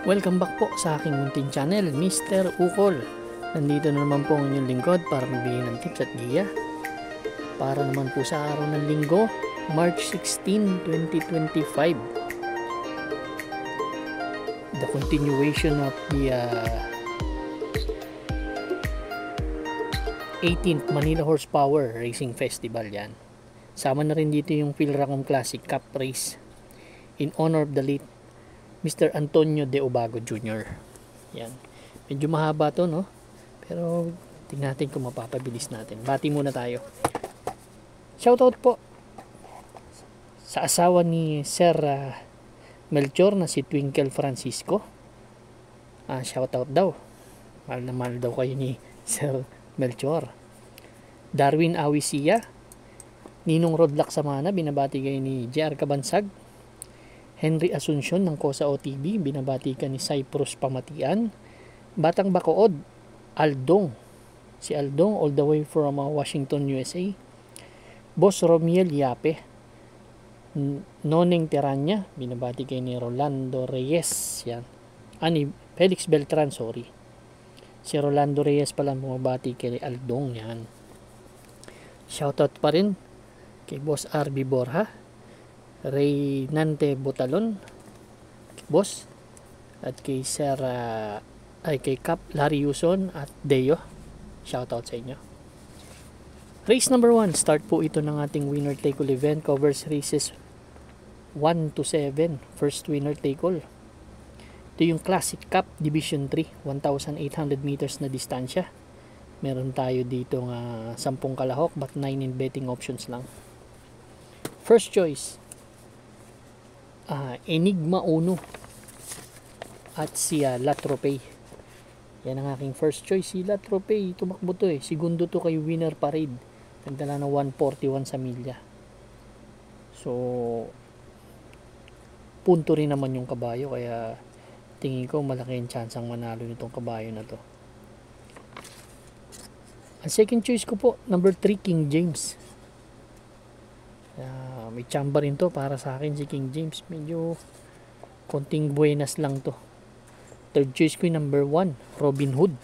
Welcome back po sa aking munting channel, Mr. Ukol. Nandito na naman po ang inyong lingkod para magbigay ng tips at giya. Para naman po sa araw ng linggo, March 16, 2025. The continuation of the 18th Manila Horsepower Racing Festival yan. Sama na rin dito yung Philracom Classic Cup Race in honor of the late Mr. Antonio De Obago Jr. Yan. Medyo mahaba to, no? Pero tingnan natin kung mapapabilis natin. Bati muna tayo. Shoutout po sa asawa ni Sir Melchor na si Twinkle Francisco. Shoutout daw. Mahal na mahal daw kayo ni Sir Melchor. Darwin Awisia, Ninong Rodlack Samana, binabati kayo ni JR Kabansag. Henry Asuncion ng Kosa OTV, binabati ka ni Cyprus Pamatian. Batang Bacood, Aldong. Si Aldong all the way from Washington, USA. Boss Romiel Yape. Noneng Teranya, binabati kay ni Rolando Reyes. Yan. Ni Felix Beltran, sorry. Si Rolando Reyes pala bumabati kay Aldong. Yan. Shoutout pa rin kay Boss RB Borja, Reynante Botalon, boss, at kay Sir kay Cap Larry Yuson at Deo. Shoutout sa inyo. Race number 1, start po ito ng ating winner take all event. Covers races 1 to 7. First winner take all. Ito yung Classic Cup Division 3, 1,800 meters na distansya. Meron tayo dito ng 10 kalahok but 9 in betting options lang. First choice, Enigma Uno at si Latropay. Yan ang aking first choice. Si Latropay, tumakbo to segundo to kay Winner Parade. Nagdala ng 141 sa milya. So punto rin naman yung kabayo, kaya tingin ko malaki yung chance ang manalo nitong kabayo na to. Ang second choice ko po, number 3, King James. May chamba rin to para sa akin, si King James. Medyo konting buenas lang to. Third choice ko yung number 1, Robin Hood.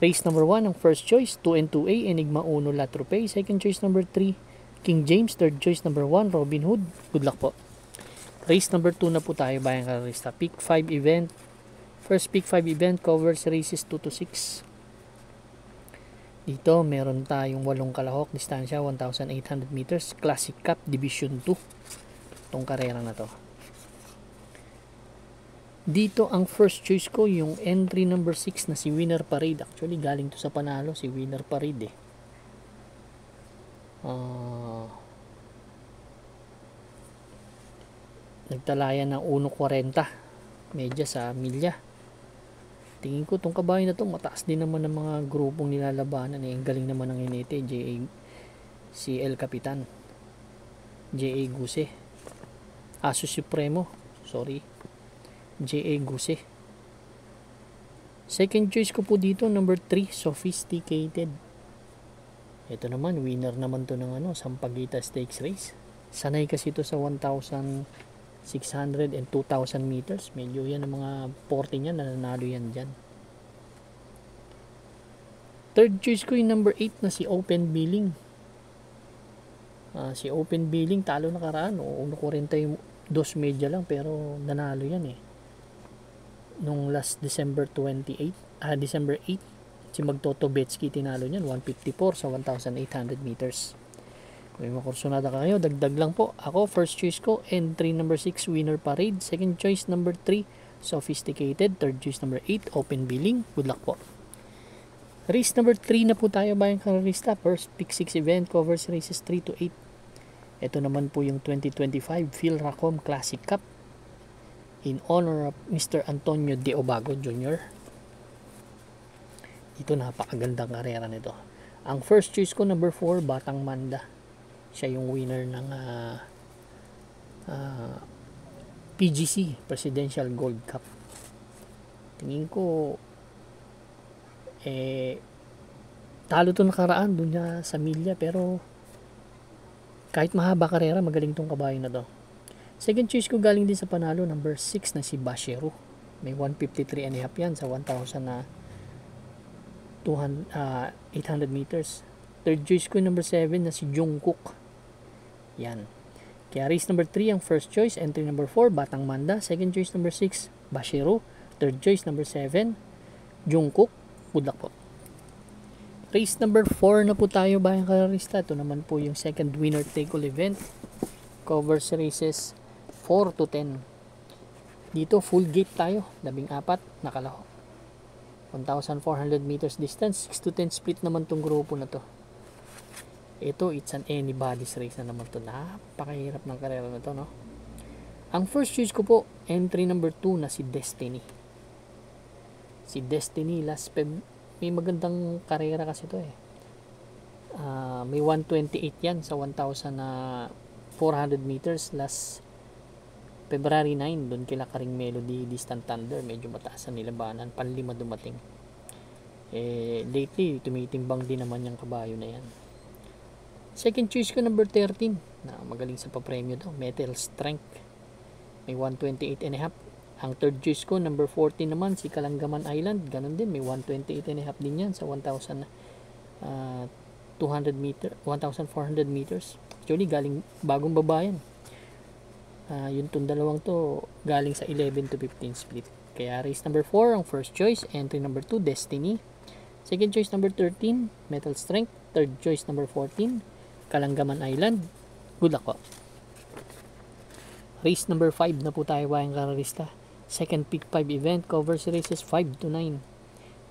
Race number 1, ang first choice 2 and 2A, Enigma Uno Latropay. Second choice number 3, King James. Third choice number 1, Robin Hood. Good luck po. Race number 2 na po tayo, bayang karista. Pick 5 event. First pick 5 event covers races 2 to 6. Dito meron tayong 8 kalahok, distansya 1,800 meters, Classic Cup Division 2. Itong karera na to. Dito ang first choice ko yung entry number 6 na si Winner Parade. Actually galing to sa panalo si Winner Parade Nagtalayan ng 1.40 medya sa milya. Tingin ko itong kabayo na to mataas din naman ng mga grupong nilalabanan. Ang galing naman ng inete, si El Capitan, J.A. Guse, Aso Supremo, sorry, J.A. Guse. Second choice ko po dito, number 3, Sophisticated. Ito naman, winner naman to ng Sampaguita Stakes Race. Sanay kasi ito sa 1,600 and 2,000 meters. Medyo yan ang mga 40 niya, nananalo yan dyan. Third choice ko yung number 8 na si Open Billing. Si Open Billing talo nakaraan. 1.42 medya lang pero nanalo yan nung last December 8 si Magtoto Betsky tinalo niyan 154 sa 1,800 meters. Kung may makursunada kayo, dagdag lang po. Ako, first choice ko, entry number 6, Winner Parade. Second choice, number 3, Sophisticated. Third choice, number 8, Open Billing. Good luck po. Race number 3 na po tayo, bayang karista. First pick 6 event, covers races 3 to 8. Ito naman po yung 2025 Philracom Classic Cup in honor of Mr. Antonio De Obago Jr. Ito, napakagandang karera nito. Ang first choice ko, number 4, Batang Manda. Siya yung winner ng PGC, Presidential Gold Cup. Tingin ko talo to nakaraan dun sa milya, pero kahit mahaba karera, magaling tong kabayo na to. Second choice ko galing din sa panalo, number 6 na si Bashero. May 153 and a half yan sa 1,000 na 800 meters. Third choice ko number 7 na si Jungkook. Yan. Kaya race number 3 ang first choice. Entry number 4, Batang Manda. Second choice number 6, Bashero. Third choice number 7, Jungkook. Good luck po. Race number 4 na po tayo, bayang kararista. Ito naman po yung second winner take all event. Covers races 4 to 10. Dito full gate tayo. 14 nakalahok. 1,400 meters distance. 6 to 10 split naman tong grupo na to. Ito, it's an anybody's race na naman to. Napakahirap ng karera na to, no? Ang first choice ko po, entry number 2 na si Destiny. Si Destiny last Feb, may magandang karera kasi to eh. May 128 yan sa 1,400 meters last February 9. Doon kila Karing Melody, Distant Thunder. Medyo mataas ang nilabanan. Panlima dumating. Lately, tumitimbang din naman yung kabayo na yan. Second choice ko number 13 na magaling sa papremyo daw, Metal Strength. May 128 and a half. Ang third choice ko number 14 naman si Kalangaman Island. Ganon din, may 128 and a half din yan sa 1,400 meters. Actually, galing bagong babayan. Yung dalawang to galing sa 11 to 15 split. Kaya race number 4 ang first choice. Entry number 2, Destiny. Second choice number 13, Metal Strength. Third choice number 14, Kalangaman Island. Good luck po. Race number 5 na po tayo, bayang kararista. Second pick 5 event, covers races 5 to 9.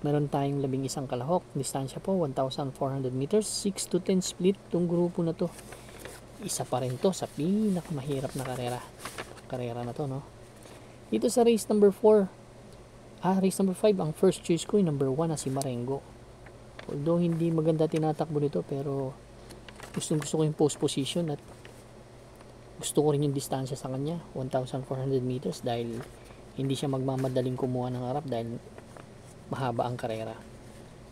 Meron tayong 11 kalahok. Distansya po 1,400 meters. 6 to 10 split tong grupo na to. Isa pa rin to sa pinakamahirap na karera na to, no? Dito sa race number 4, race number 5, ang first choice ko yung number 1 na si Marengo. Although hindi maganda tinatakbo nito, pero gusto ko yung post position at gusto ko rin yung distansya sa kanya, 1,400 meters, dahil hindi siya magmamadaling kumuha ng harap dahil mahaba ang karera.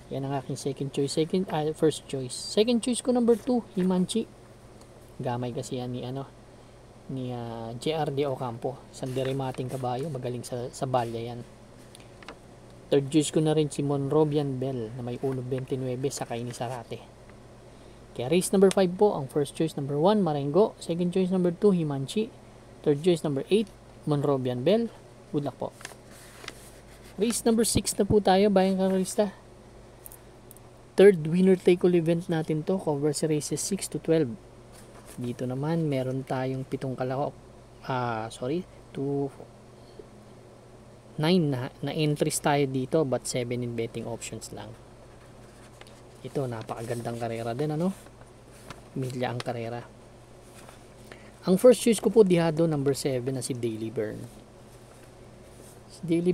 Yan ang aking second choice. First choice. Second choice ko number 2, Himanchi. Gamay kasi yan ni JR de Ocampo. Sanderemating kabayo, magaling sa balya yan. Third choice ko na rin si Monrobian Bell na may 1.29 sakay ni Sarate. Kaya race number 5 po, ang first choice number 1, Marengo. Second choice number 2, Himanchi. Third choice number 8, Monrobian Bell. Good luck po. Race number 6 na po tayo, bayang kararista. Third winner take all event natin to, covers races 6 to 12. Dito naman meron tayong 7 kalahok. 9 na entries tayo dito, but 7 in betting options lang. Ito, napakagandang karera din, milya ang karera. Ang first choice ko po, dihado number 7 na si Daily Burn. Si Daily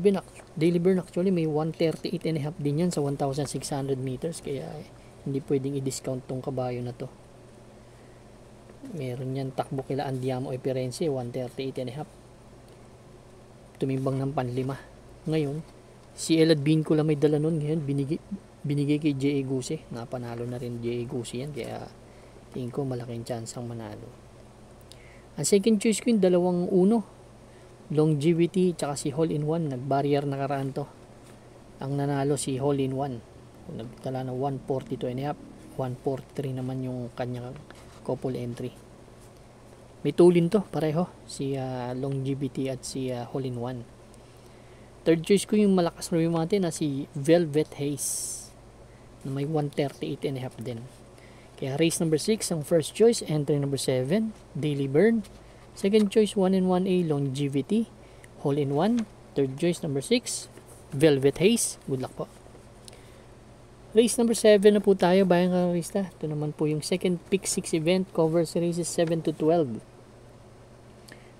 Burn actually may 138 and a half din yan sa 1,600 meters, kaya hindi pwedeng i-discount tong kabayo na to. Meron yan takbo kila Andiamo Eperense, 138 and a half. Tumimbang ng panlima. Ngayon, si Elad Bincula may dala nun. Ngayon, binigay kay J.A. Guse. Napanalo na rin J.A. Guse yan. Kaya, tingin ko malaking chance ang manalo. Ang second choice ko yung 2-1. Longevity, tsaka si Hole in One. Nag-barrier nakaraan to. Ang nanalo si Hole in One. Nagtala na 142 and a half. 143 naman yung kanyang couple entry. May tulin to, pareho. Si Longevity at si Hole in One. Third choice ko yung malakas na rumate na si Velvet Haze na may 138 and a half din. Kaya race number 6 ang first choice. Entry number 7, Daily Burn. Second choice 1-1A, Longevity, Hole in One. Third choice number 6, Velvet Haze. Good luck po. Race number 7 na po tayo, bayang kararista. Ito naman po yung second pick 6 event, covers races 7 to 12.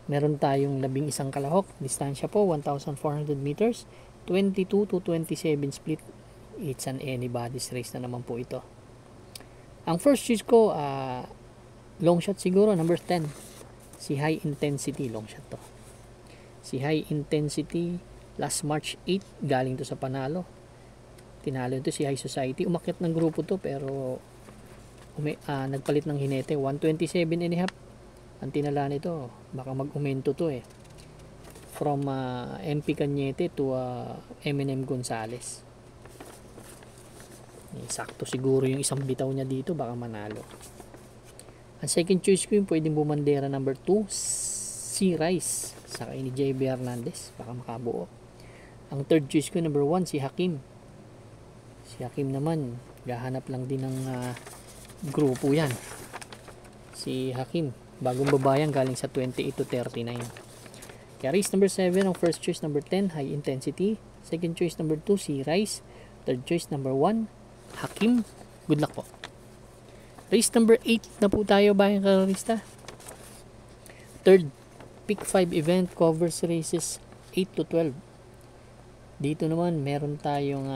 Meron tayong 11 kalahok. Distansya po 1,400 meters. 22 to 27 split. It's an anybody's race na naman po ito. Ang first choice ko, long shot siguro, number 10. Si High Intensity, long shot to. Si High Intensity, last March 8, galing to sa panalo. Tinalo ito si High Society. Umakyat ng grupo to, pero nagpalit ng hinete. 127 and a half. Ang tinala nito, baka mag-umento to eh. From MP Cañete to M&M Gonzales. Sakto siguro yung isang bitaw niya dito, baka manalo. Ang second choice ko yung pwedeng bumandera number 2, si Rice. Sakay ni JB Hernandez, baka makabuo. Ang third choice ko number 1, si Hakim. Si Hakim naman, gahanap lang din ng grupo yan. Si Hakim, bagong babayan galing sa 28 to 39. Kaya race number 7, ang first choice number 10, High Intensity. Second choice number 2, si Rice. Third choice number 1, Hakim. Good luck po. Race number 8 na po tayo, bayang kararista. Third, pick 5 event covers races 8 to 12. Dito naman meron tayong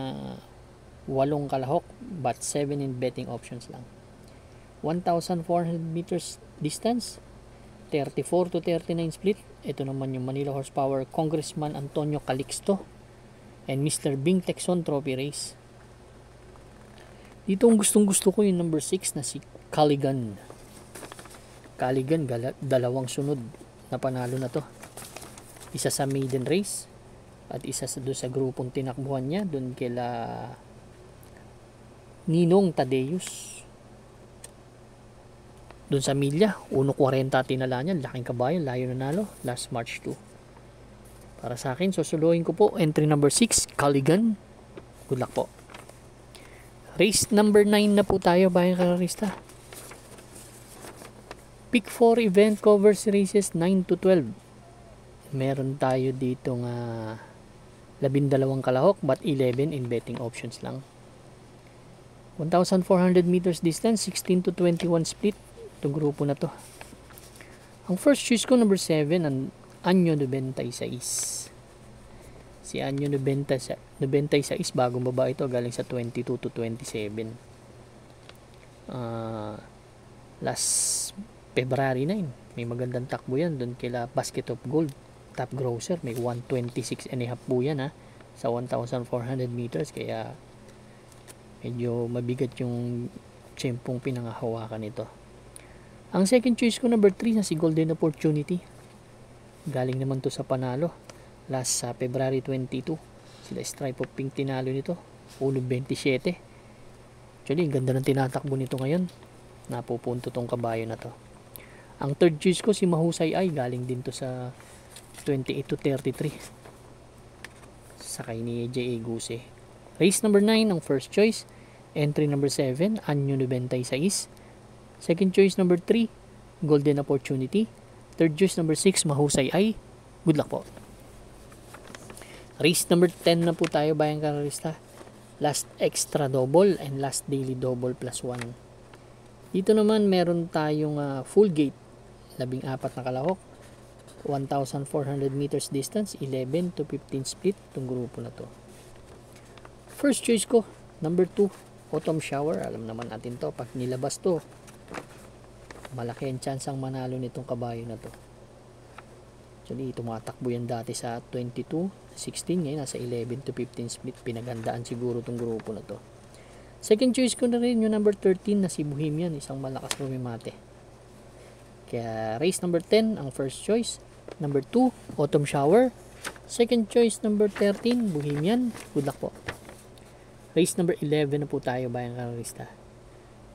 8 kalahok but 7 in betting options lang. 1,400 meters distance, 34 to 39 split. Ito naman yung Manila Horsepower Congressman Antonio Calixto and Mr. Bing Texon Trophy Race. Dito ang gustong gusto ko yung number 6 na si Caligan. Caligan, dalawang sunod na panalo na to. Isa sa maiden race at isa doon sa grupong tinakbuhan niya doon kila Ninong Tadeus. Doon sa milya, 1.40 tinala niya, laking kabayo, layo nanalo, last March 2. Para sa akin, susuluhin ko po entry number 6, Caligan. Good luck po. Race number 9 na po tayo, bayang kararista. Pick 4 event covers races 9 to 12. Meron tayo dito nga 12 kalahok but 11 in betting options lang. 1,400 meters distance, 16 to 21 split. Itong grupo na to. Ang first choice ko number 7, ang Anyo 96. Si Anyo 96, bagong baba ito, galing sa 22 to 27. Last February 9, may magandang takbo yan doon kila Basket of Gold, top grosser, may 126 and a half po yan sa 1,400 meters, kaya medyo mabigat yung tsempong pinangahawakan nito. Ang second choice ko number 3 na si Golden Opportunity, galing naman to sa panalo last sa February 22. Sila Stripe of Pink tinalo nito 1.27. Actually, ang ganda ng tinatakbo nito ngayon, napupunto tong kabayo na to. Ang third choice ko si Mahusay Ay, galing din to sa 28 to 33, sakay ni J.A. Guse. Race number 9 ang first choice, entry number 7 Anyo 96. Second choice number 3 Golden Opportunity. Third choice number 6 Mahusay Ay. Good luck po. Race number 10 na po tayo, bayang kararista. Last extra double and last daily double plus 1. Dito naman meron tayong full gate, 14 na kalahok, 1,400 meters distance, 11 to 15 split itong grupo na to. First choice ko number 2 Autumn Shower. Alam naman natin to, pag nilabas to, malaki ang chance ang manalo nitong kabayo na to. Actually, tumatakbo yan dati sa 22, 16, ngayon nasa 11 to 15 split. Pinagandaan siguro itong grupo na to. Second choice ko na rin yung number 13 na si Bohemian, isang malakas lumimate. Kaya race number 10 ang first choice, number 2 Autumn Shower, second choice number 13 Bohemian. Good luck po. Race number 11 na po tayo, bayang kararista.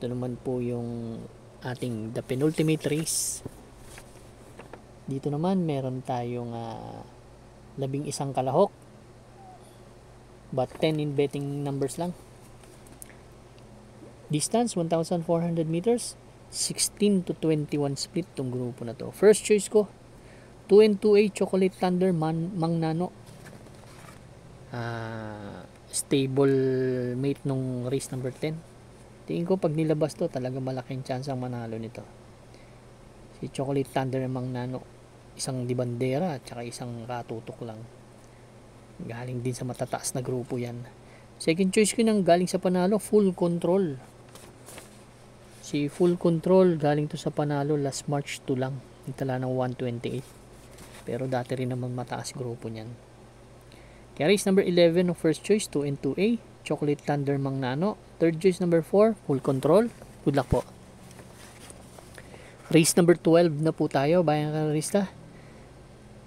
Ito naman po yung ating the penultimate race. Dito naman meron tayong 11 kalahok but 10 in betting numbers lang. Distance 1,400 meters, 16 to 21 split tong grupo na to. First choice ko 2 and 2A Chocolate Thunder Mang Nano. Stable mate nung race number 10. Tingin ko pag nilabas to, talaga malaking chance ang manalo nito. Si Chocolate Thunder Mang Nano, isang di bandera at saka isang katutok lang. Galing din sa matataas na grupo yan. Second choice ko nang galing sa panalo, Full Control. Si Full Control galing to sa panalo last March 2 lang. Nagtala ng 128. Pero dati rin naman mataas grupo niyan. Kaya race number 11 ng first choice, 2 and 2A Chocolate Thunder Mang Nano. Third choice number 4 Full Control. Good luck po. Race number 12 na po tayo, bayang karista.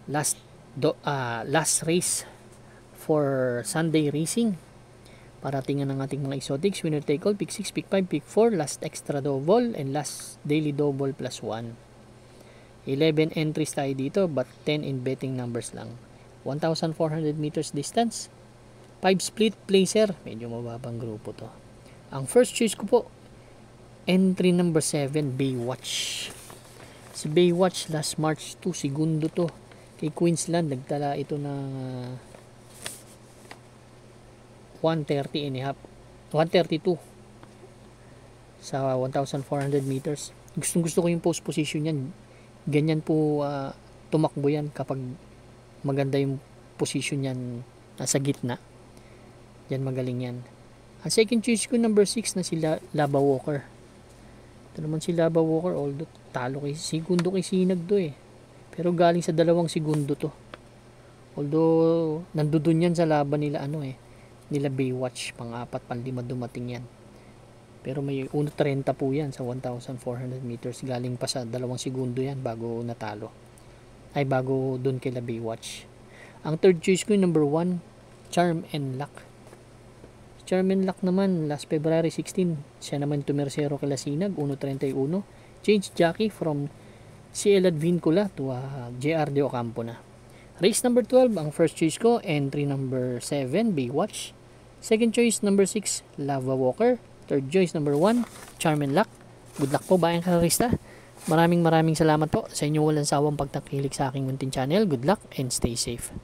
Last race for Sunday racing. Paratingan ng ating mga exotics. Winner take all, pick 6, pick 5, pick 4, last extra double, and last daily double plus 1. 11 entries tayo dito, but 10 in betting numbers lang. 1,400 meters distance. 5 split placer. Medyo mababang grupo to. Ang first choice ko po, entry number 7, Baywatch. Si Baywatch last March 2, segundo to. Kay Queensland, nagtala ito ng 130 and a half. 132 sa 1,400 meters. Gusto ko yung post position yan. Ganyan po tumakbo yan kapag maganda yung position yan nasa gitna. Yan, magaling yan. Ang second choice ko, number 6 na si Lava Walker. Ito naman si Lava Walker, although talo kay segundo kay Sinag do eh. Pero galing sa 2 segundo to. Although nandudun yan sa laban nila nila Baywatch, pang-4, pang-5 dumating yan. Pero may 1.30 po yan sa 1,400 meters. Galing pa sa 2 segundo yan bago natalo. Ay, bago dun kay Baywatch. Ang third choice ko, number 1, Charm and Luck. Charm and Luck naman, last February 16, siya naman tumersero kay Sinag, 1.31. Change jockey from CL Advincula to JR de Ocampo na. Race number 12, ang first choice ko, entry number 7, Baywatch. Second choice, number 6, Lava Walker. Third choice, number 1, Charm and Luck. Good luck po, bayang karista. Maraming salamat po sa inyong walang sawang pagtangkilik sa aking munting channel. Good luck and stay safe.